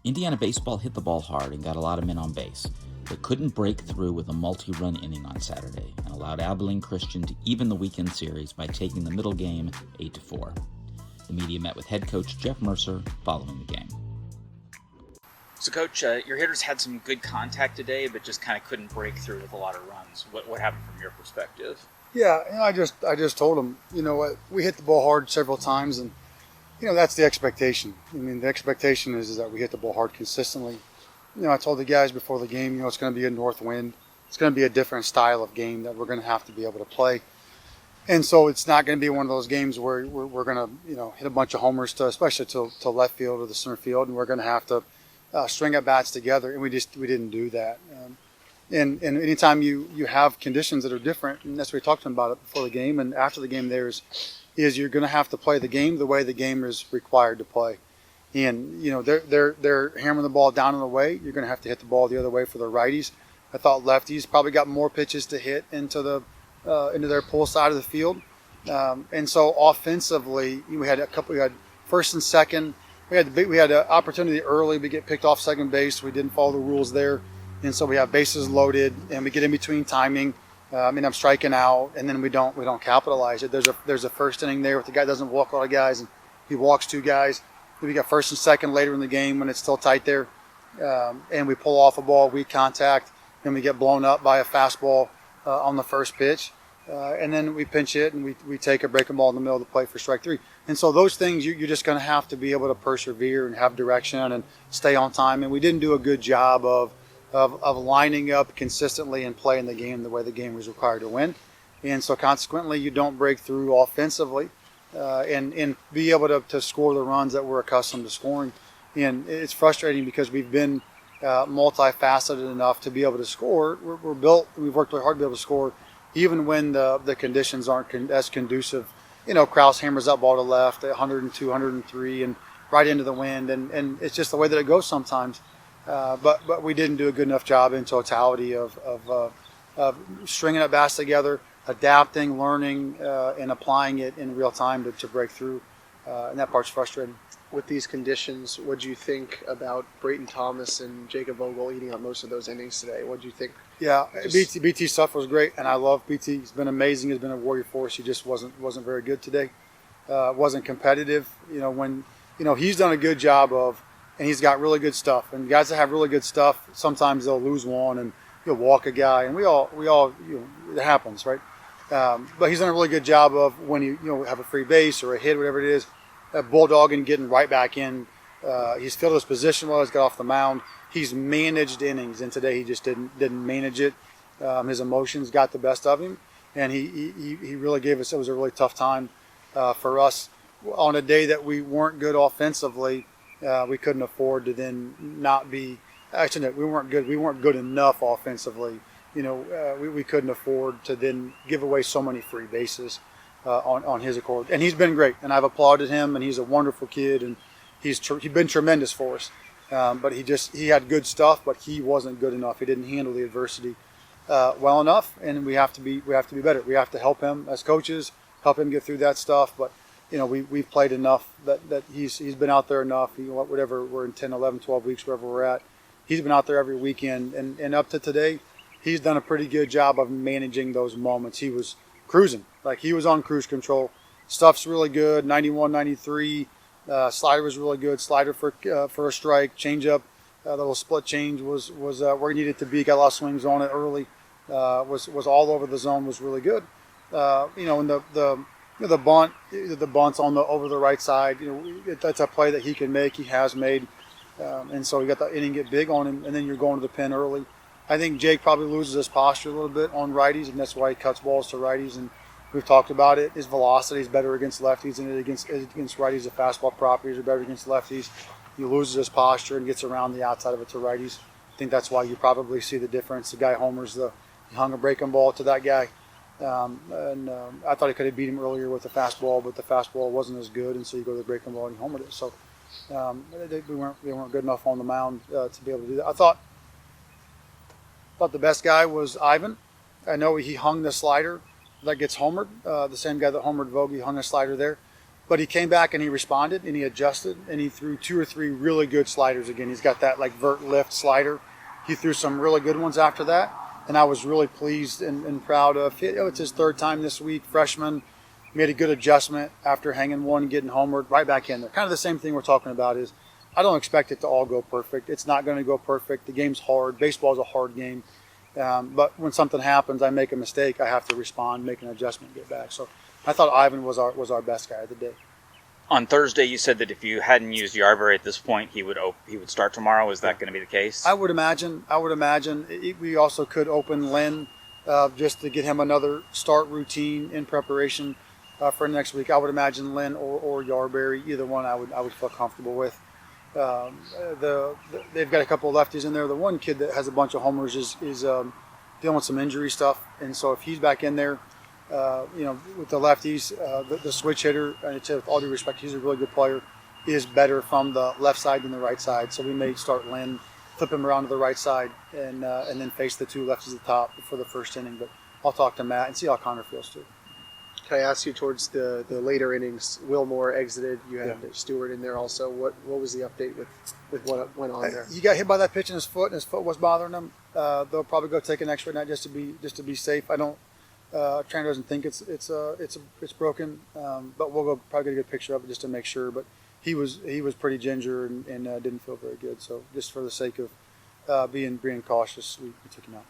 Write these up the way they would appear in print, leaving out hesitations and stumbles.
Indiana baseball hit the ball hard and got a lot of men on base, but couldn't break through with a multi-run inning on Saturday and allowed Abilene Christian to even the weekend series by taking the middle game 8-4. The media met with head coach Jeff Mercer following the game. So, Coach, your hitters had some good contact today, but just kind of couldn't break through with a lot of runs. What happened from your perspective? Yeah, I just told them, we hit the ball hard several times, and that's the expectation. I mean, the expectation is that we hit the ball hard consistently. I told the guys before the game, it's going to be a north wind. It's going to be a different style of game that we're going to have to be able to play. And so it's not going to be one of those games where we're going to, hit a bunch of homers, especially to left field or the center field, and we're going to have to string at bats together, and we didn't do that. And anytime you have conditions that are different, and that's what we talked about it before the game and after the game, is you're going to have to play the game the way the game is required to play. And they're hammering the ball down and away. You're going to have to hit the ball the other way for the righties. I thought lefties probably got more pitches to hit into their pull side of the field. And so offensively, we had first and second. We had an opportunity early to get picked off second base. We didn't follow the rules there, and so we have bases loaded, and we get in between timing. I'm striking out, and then we don't capitalize it. There's a first inning there where the guy doesn't walk a lot of guys, and he walks two guys. Then we got first and second later in the game when it's still tight there, and we pull off a ball, weak contact, and we get blown up by a fastball on the first pitch. And then we pinch hit and we take a breaking ball in the middle of the plate for strike three. And so those things you're just going to have to be able to persevere and have direction and stay on time. And we didn't do a good job of lining up consistently and playing the game the way the game was required to win. And so consequently, you don't break through offensively and be able to score the runs that we're accustomed to scoring. And it's frustrating because we've been multifaceted enough to be able to score. We've worked really hard to be able to score even when the conditions aren't as conducive. Krause hammers that ball to left at 102, 103 and right into the wind, and it's just the way that it goes sometimes. But we didn't do a good enough job in totality of stringing at bats together, adapting, learning, and applying it in real time to break through. And that part's frustrating. With these conditions, what do you think about Brayton Thomas and Jacob Vogel eating on most of those innings today? What do you think? Yeah, BT stuff was great, and I love BT. He's been amazing. He's been a warrior force. He just wasn't very good today. Wasn't competitive. When he's done a good job of, and he's got really good stuff. And guys that have really good stuff, sometimes they'll lose one and he'll walk a guy, and we all it happens, right? But he's done a really good job of when you have a free base or a hit, whatever it is, bulldog and getting right back in. He's filled his position well. He's got off the mound. He's managed innings, and today he just didn't manage it. His emotions got the best of him, and he really gave us. It was a really tough time for us on a day that we weren't good offensively. We couldn't afford to then not be. Actually, no, we weren't good. We weren't good enough offensively. We couldn't afford to then give away so many free bases on his accord. And he's been great, and I've applauded him, and he's a wonderful kid, and he's been tremendous for us. But he had good stuff, but he wasn't good enough. He didn't handle the adversity well enough, and we have to be better. We have to help him as coaches, help him get through that stuff. But we've played enough that he's been out there enough. Whatever we're in 10, 11, 12 weeks, wherever we're at, he's been out there every weekend, and up to today, he's done a pretty good job of managing those moments. He was cruising, like he was on cruise control. Stuff's really good. 91, 93. Slider was really good. Slider for a strike. Changeup, the little split change was where he needed to be. Got a lot of swings on it early. Was all over the zone. Was really good. And the bunts over the right side. That's a play that he can make. He has made, and so you got the inning get big on him, and then you're going to the pen early. I think Jake probably loses his posture a little bit on righties, and that's why he cuts balls to righties. And we've talked about it. His velocity is better against lefties than against righties. The fastball properties are better against lefties. He loses his posture and gets around the outside of it to righties. I think that's why you probably see the difference. The guy homers he hung a breaking ball to that guy. I thought he could have beat him earlier with the fastball, but the fastball wasn't as good, and so you go to the breaking ball and he homered it. So they weren't good enough on the mound to be able to do that. I thought the best guy was Ivan. I know he hung the slider that gets homered. The same guy that homered Vogie hung a slider there. But he came back and he responded and he adjusted and he threw 2 or 3 really good sliders again. He's got that like vert lift slider. He threw some really good ones after that, and I was really pleased and proud of it. It's his 3rd time this week, freshman. Made a good adjustment after hanging one, getting homered, right back in there. Kind of the same thing we're talking about is I don't expect it to all go perfect. It's not going to go perfect. The game's hard. Baseball's a hard game. But when something happens, I make a mistake, I have to respond, make an adjustment, get back. So I thought Ivan was our best guy of the day. On Thursday, you said that if you hadn't used Yarberry at this point, he would start tomorrow. Is that going to be the case? I would imagine. We also could open Lynn just to get him another start routine in preparation for next week. I would imagine Lynn or Yarberry, either one I would feel comfortable with. They've got a couple of lefties in there. The one kid that has a bunch of homers is dealing with some injury stuff, and so if he's back in there, with the lefties, the switch hitter, and with all due respect, he's a really good player, is better from the left side than the right side. So we may start Lynn, flip him around to the right side, and then face the 2 lefties at the top for the first inning. But I'll talk to Matt and see how Connor feels too. Can I ask you towards the later innings? Wilmore exited. You had Stewart in there also. What was the update with what went on there? He got hit by that pitch in his foot, and his foot was bothering him. They'll probably go take an X-ray night just to be safe. I don't. Trainer doesn't think it's broken, but we'll go probably get a good picture of it just to make sure. But he was pretty ginger and didn't feel very good. So just for the sake of being cautious, we took him out.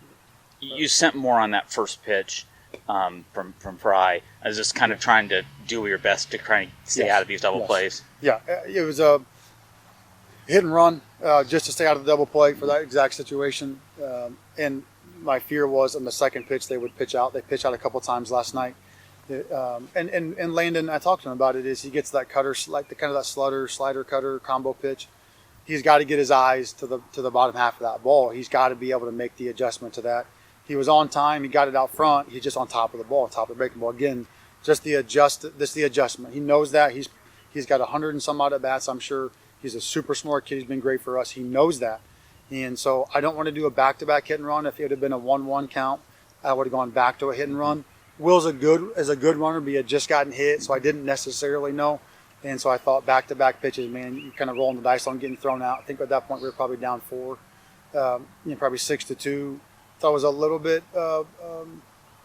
You sent more on that first pitch from Fry. I was just kind of trying to do your best to try and stay out of these double plays. Yeah, it was a hit and run just to stay out of the double play for that exact situation. And my fear was on the second pitch they would pitch out. They pitched out a couple times last night. And Landon, I talked to him about it, is he gets that cutter, like the kind of that slider cutter combo pitch. He's got to get his eyes to the bottom half of that ball. He's got to be able to make the adjustment to that. He was on time. He got it out front. He's just on top of the ball, top of the breaking ball. Again, just the adjustment. He knows that. He's got 100 and some odd at bats. I'm sure he's a super smart kid. He's been great for us. He knows that. And so I don't want to do a back-to-back hit and run. If it would have been a 1-1 count, I would have gone back to a hit and run. Will's a good runner, but he had just gotten hit, so I didn't necessarily know. And so I thought back-to-back pitches, man, you kind of rolling the dice on getting thrown out. I think at that point we were probably down 4, probably 6-2. Thought it was a little bit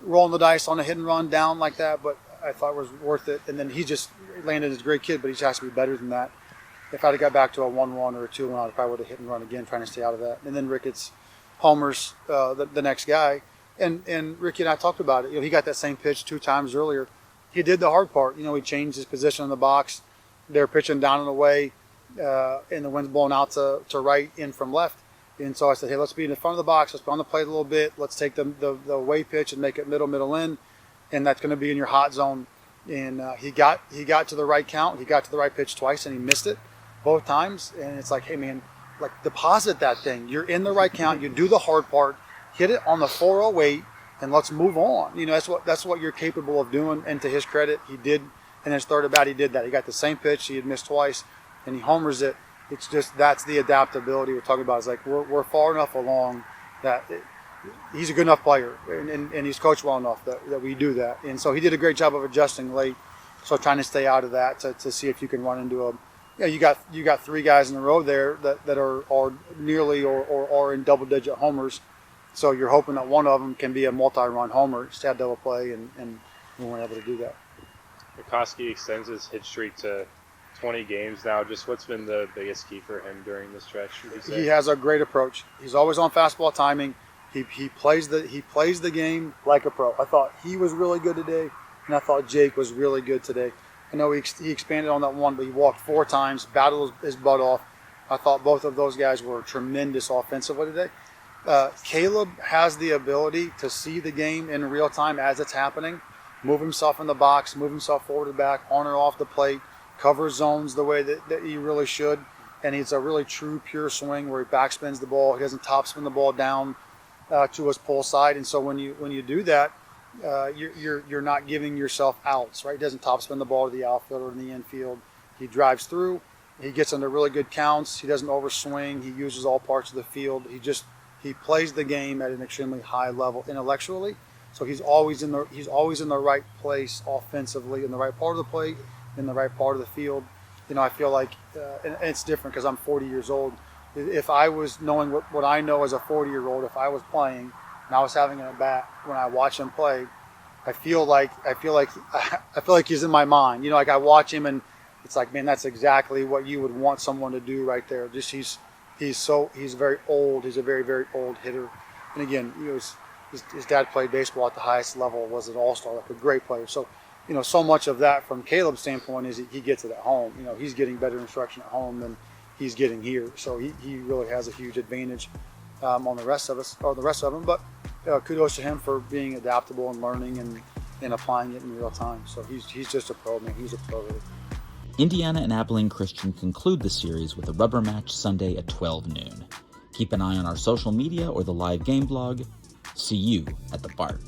rolling the dice on a hit and run down like that, but I thought it was worth it. And then he just landed as a great kid, but he has to be better than that. If I'd have got back to a 1-1 or a 2-1, I probably would have hit and run again, trying to stay out of that. And then Ricketts homers the next guy. And Ricky and I talked about it. He got that same pitch 2 times earlier. He did the hard part. He changed his position in the box. They're pitching down and away, and the wind's blowing out to right, in from left. And so I said, hey, let's be in the front of the box. Let's be on the plate a little bit. Let's take the away pitch and make it middle in, and that's going to be in your hot zone. And he got to the right count. He got to the right pitch twice, and he missed it both times. And it's like, hey, man, like deposit that thing. You're in the right count. You do the hard part. Hit it on the 408, and let's move on. That's what you're capable of doing. And to his credit, he did. And his third at bat, he did that. He got the same pitch. He had missed twice, and he homers it. It's just that's the adaptability we're talking about. It's like we're far enough along that he's a good enough player, and he's coached well enough that we do that. And so he did a great job of adjusting late. So trying to stay out of that to see if you can run into a. You got 3 guys in a row there that are nearly or are in double-digit homers. So you're hoping that one of them can be a multi-run homer, just have double play, and we weren't able to do that. McCoskey extends his hit streak to 20 games now. Just what's been the biggest key for him during this stretch? He has a great approach. He's always on fastball timing. He plays the game like a pro. I thought he was really good today, and I thought Jake was really good today. I know he expanded on that one, but he walked 4 times, battled his butt off. I thought both of those guys were tremendous offensively today. Caleb has the ability to see the game in real time as it's happening, move himself in the box, move himself forward and back, on or off the plate, cover zones the way that he really should. And it's a really true, pure swing where he backspins the ball. He doesn't topspin the ball down to his pull side. And so when you do that, you're not giving yourself outs, right? He doesn't topspin the ball to the outfield or in the infield. He drives through. He gets into really good counts. He doesn't overswing. He uses all parts of the field. He plays the game at an extremely high level intellectually. So he's always in the right place offensively, in the right part of the plate, in the right part of the field. I feel like, and it's different because I'm 40 years old. If I was knowing what I know as a 40-year-old, if I was playing and I was having an at bat when I watch him play, I feel like he's in my mind. Like I watch him and it's like, man, that's exactly what you would want someone to do right there. Just he's very old. He's a very, very old hitter. And again, his dad played baseball at the highest level, was an all-star, like a great player. So, so much of that from Caleb's standpoint is he gets it at home. He's getting better instruction at home than he's getting here. So he really has a huge advantage on the rest of us, or the rest of them. But kudos to him for being adaptable and learning and applying it in real time. So he's just a pro, man. He's a pro, really. Indiana and Abilene Christian conclude the series with a rubber match Sunday at 12 noon. Keep an eye on our social media or the live game blog. See you at the BART.